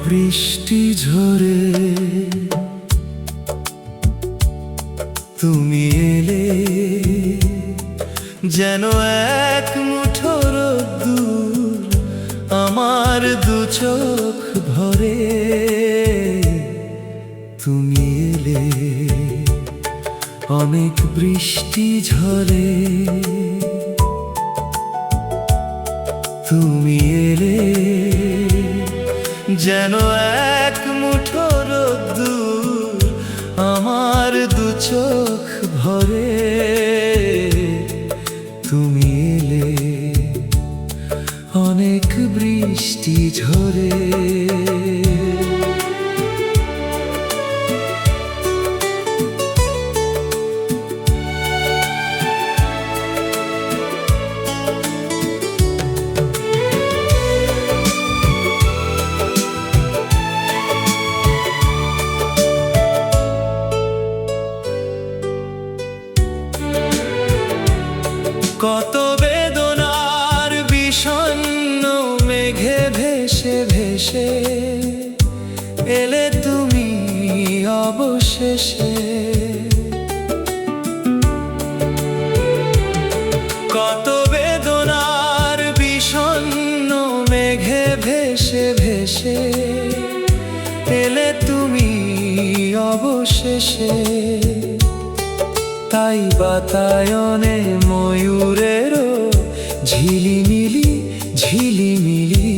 বৃষ্টি ঝরে তুমি এলে যেন এক মুঠো রোদ্দুর আমার দু চোখ ভরে তুমি এলে অনেক বৃষ্টি ঝরে তুমি এলে যেন এক মুঠো রোদ্দুর আমার দু চোখ ভরে তুমি এলে অনেক বৃষ্টি ঝরে কত বেদনার বিষণ্ণ মেঘে ভেসে ভেসে এলে তুমি অবশেষে কত বেদনার বিষণ্ণ মেঘে ভেসে ভেসে এলে তুমি অবশেষে তাই বাতায়নে ময়ূরেরও ঝিলিমিলি ঝিলিমিলি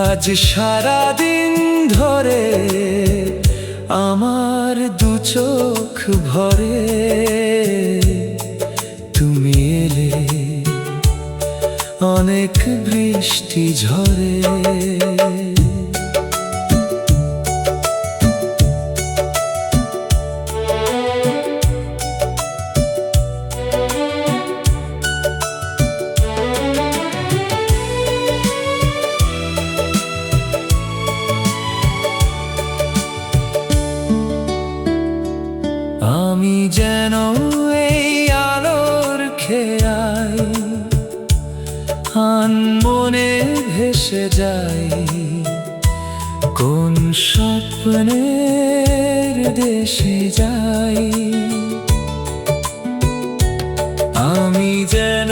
আজ সারাদিন ধরে আমার দু চোখ ভরে তুমি এলে অনেক বৃষ্টি ঝরে আমি যেন এই আলোর খেয়াই আনমনে ভেসে যাই কোন স্বপ্নের দেশে যাই আমি যেন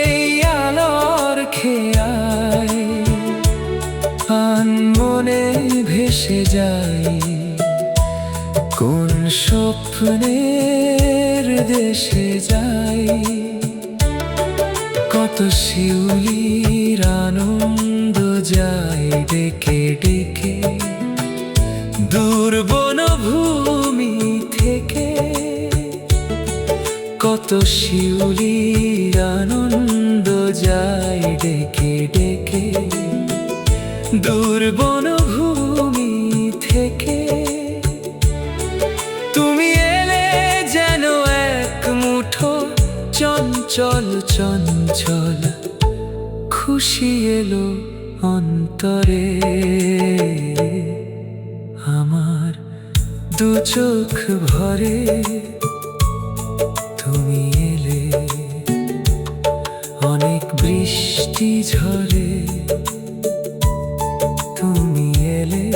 এই আলোর খেয়াই আনমনে ভেসে যাই কোন স্বপ্নের দেশে যাই কত শিউলির আনন্দ যায় ডেকে ডেকে দূর বনভূমি থেকে কত শিউলির আনন্দ যায় ডেকে ডেকে দূর বনভূমি থেকে তুমি এলে যেন এক মুঠো চঞ্চল চঞ্চল খুশি এলো অন্তরে আমার দু চোখ ভরে তুমি এলে অনেক বৃষ্টি ঝরে তুমি এলে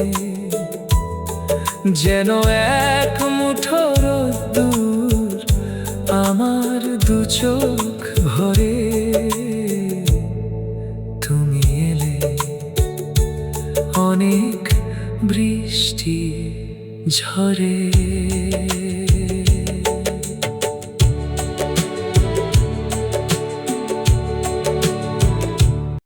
যেন এক মুঠো রোদ্দুর আমার দু চোখ ভরে তুমি এলে অনেক বৃষ্টি ঝরে।